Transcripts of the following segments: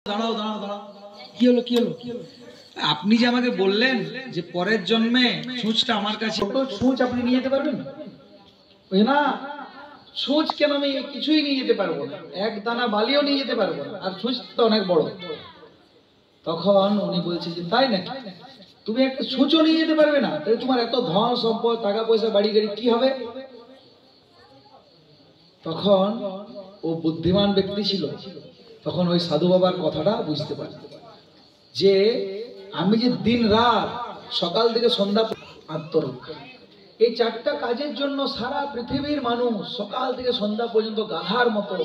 দাঁড়াও দাঁড়াও দাঁড়াও, কি হলো কি হলো? আপনি যে আমাকে বললেন যে পরের জন্মে সূচটা আমার কাছে, সূচ আপনি নিয়ে যেতে পারবেন না? সূচ কেন আমি কিছুই নিয়ে যেতে পারবো না, এক দানা বালিও নিয়ে যেতে পারবো না, আর সূচ তো অনেক বড়। তখন উনি বলছে যে তাই না, তুমি একটা সূচও নিয়ে যেতে পারবে না, তাহলে তোমার এত ধন সম্পদ টাকা পয়সা বাড়ি গাড়ি কি হবে? তখন ও বুদ্ধিমান ব্যক্তি ছিল, তখন ওই সাধু বাবার কথাটা বুঝতে পারে যে আমি যে দিন রাত সকাল থেকে সন্ধ্যা আত্মরক্ষা, এই চারটা কাজের জন্য সারা পৃথিবীর মানুষ সকাল থেকে সন্ধ্যা পর্যন্ত গাধার মতো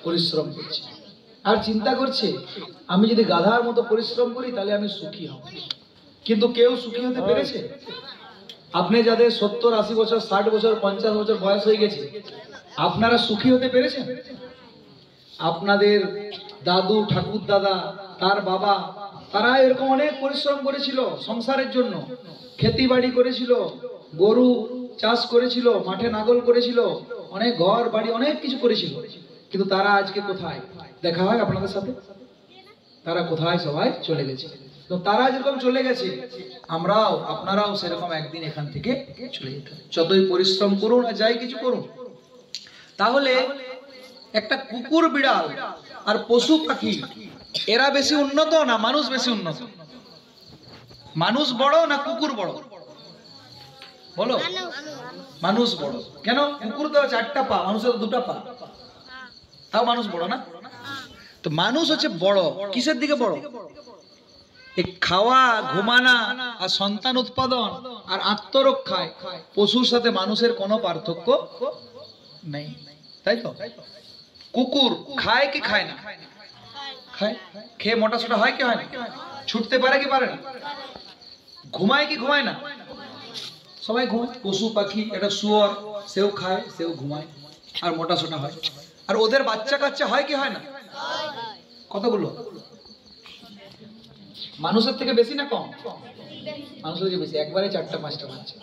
পরিশ্রম করছে, আর চিন্তা করছে আমি যদি গাধার মতো পরিশ্রম করি তাহলে আমি সুখী হব। কিন্তু কেউ সুখী হতে পেরেছে? আপনি যাদের 70-80 বছর 60 বছর 50 বছর বয়স হয়ে গেছে, আপনারা সুখী হতে পেরেছেন? আপনাদের দাদু ঠাকুর দাদা তার বাবা তারা এরকম অনেক পরিশ্রম করেছিল সংসারের জন্য, খেতি বাড়ি করেছিল, গরু চাষ করেছিল, মাঠে নাগল করেছিল, অনেক ঘর বাড়ি অনেক কিছু করেছিল, কিন্তু তারা আজকে কোথায়? দেখা হয় আপনাদের সাথে? তারা কোথায়? সবাই চলে গেছে। তো তারা যেরকম চলে গেছে, আমরাও আপনারাও সেরকম একদিন এখান থেকে চলে যেতে হবে, যতই পরিশ্রম করুন আর যাই কিছু করুন। তাহলে একটা কুকুর বিড়াল আর পশু পাখি এরা বেশি উন্নত না মানুষ বেশি উন্নত? মানুষ বড় না কুকুর বড়? বলো। মানুষ বড়। কেন? কুকুর তো 4টা পা, মানুষের 2টা পা, তাও মানুষ বড় না? তো মানুষ হচ্ছে বড় কিসের দিকে বড়? এই খাওয়া ঘুমানা আর সন্তান উৎপাদন আর আত্মরক্ষায় পশুর সাথে মানুষের কোনো পার্থক্য নেই, তাই তো? কুকুর খায় কি খায় না? খায়। খেয়ে মোটা সোটা হয় কি হয় না? ছুটতে পারে কি পারে না? ঘুমায় কি ঘুমায় না? সবাই ঘুমায়। পশু পাখি, এটা শুয়োর, সেও খায় সেও ঘুমায় আর মোটা সোটা হয়। আর ওদের বাচ্চা কাচ্চা হয় কি হয় না? কতগুলো? মানুষের থেকে বেশি না কম? মানুষের থেকে বেশি, একবারে 4টা 5টা বাচ্চা।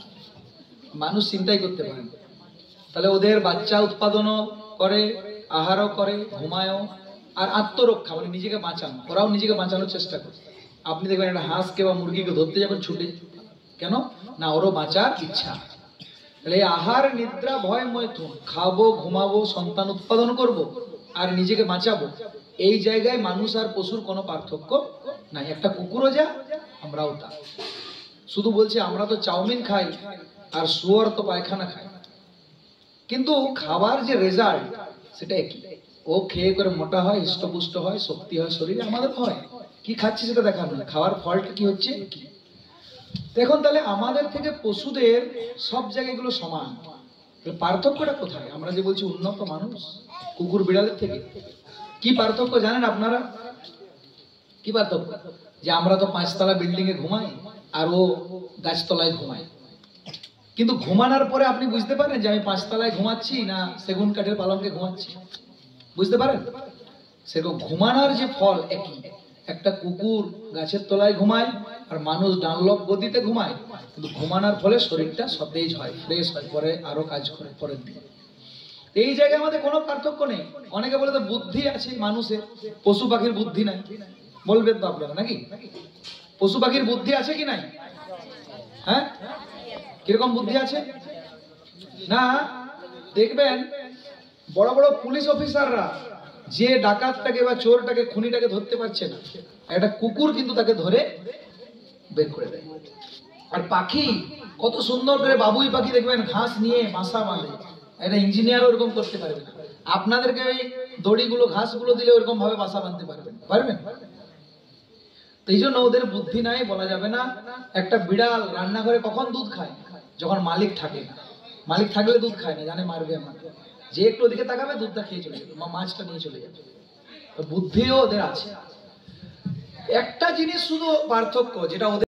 মানুষ চিন্তাই করতে পারে না। তাহলে ওদের বাচ্চা উৎপাদনও করে, আহারও করে, ঘুমায়ও, আর আত্মরক্ষা মানে নিজেকে বাঁচানো, ওরাও নিজেকে বাঁচানোর চেষ্টা করে। আপনি দেখবেন একটা হাঁসকে বা মুরগিকে ধরতে যাবেন ছুটে, কেন না? ওরও বাঁচার ইচ্ছা। তাহলে এই আহার নিদ্রা ভয় মৈথুন, খাবো ঘুমাবো সন্তান উৎপাদন করব আর নিজেকে বাঁচাবো, এই জায়গায় মানুষ আর পশুর কোনো পার্থক্য নাই। একটা কুকুরও যা আমরাও তা। শুধু বলছে আমরা তো চাউমিন খাই আর শুয়োর তো পায়খানা খায়, কিন্তু খাবার যে রেজাল্ট সেটা একই। ও খেয়ে করে মোটা হয়, হৃষ্টপুষ্ট হয়, শক্তি হয় শরীরে, আমাদের হয়। কি খাচ্ছি সেটা দেখার না, খাওয়ার ফলটা কি হচ্ছে কি। দেখুন তাহলে আমাদের থেকে পশুদের সব জায়গাগুলো সমান, পার্থক্যটা কোথায়? আমরা যে বলছি উন্নত মানুষ কুকুর বিড়ালের থেকে, কি পার্থক্য জানেন আপনারা? কি পার্থক্য? যে আমরা তো 5তলা বিল্ডিং এ ঘুমাই আর ও গাছতলায় ঘুমায়, কিন্তু ঘুমানোর পরে আপনি বুঝতে পারেন যে আমি 5তলায় ঘুমাচ্ছি না সেগুন কাঠের পালঙ্কে ঘুমাচ্ছি? বুঝতে পারেন? সেরকম ঘুমানোর যে ফল একই। একটা কুকুর গাছের তলায় ঘুমায় আর মানুষ ডানলপ গদিতে ঘুমায়, কিন্তু ঘুমানোর ফলে শরীরটা সতেজ হয়, ফ্রেশ হয়, পরে আরো কাজ করে পরের দিন। এই জায়গায় আমাদের কোনো পার্থক্য নেই। অনেকে বলে তো বুদ্ধি আছে মানুষের, পশু পাখির বুদ্ধি নাই। বলবেন তো আপনারা নাকি? পশু পাখির বুদ্ধি আছে কি নাই? হ্যাঁ, কিরকম বুদ্ধি আছে না? দেখবেন বড় বড় পুলিশ অফিসাররা যে ডাকাতটাকে বা চোরটাকে খুনিটাকে ধরতে পারছে না, একটা কুকুর কিন্তু তাকে ধরে বের করে দেয়। আর পাখি কত সুন্দর করে, বাবুই পাখি দেখবেন ঘাস নিয়ে বাসা বাঁধে, একটা ইঞ্জিনিয়ার ওরকম করতে পারবে না। আপনাদেরকে ওই দড়িগুলো ঘাসগুলো দিলে ওরকম ভাবে বাসা বাঁধতে পারবেন? পারবেন? এই জন্য ওদের বুদ্ধি নাই বলা যাবে না। একটা বিড়াল রান্নাঘরে কখন দুধ খায়? যখন মালিক থাকে না। মালিক থাকলে দুধ খায় না, জানে মারবে আমাকে, যে একটু ওদিকে তাকাবে দুধটা খেয়ে চলে যাবে, মাছটা নিয়ে চলে যাবে। বুদ্ধিও ওদের আছে। একটা জিনিস শুধু পার্থক্য, যেটা ওদের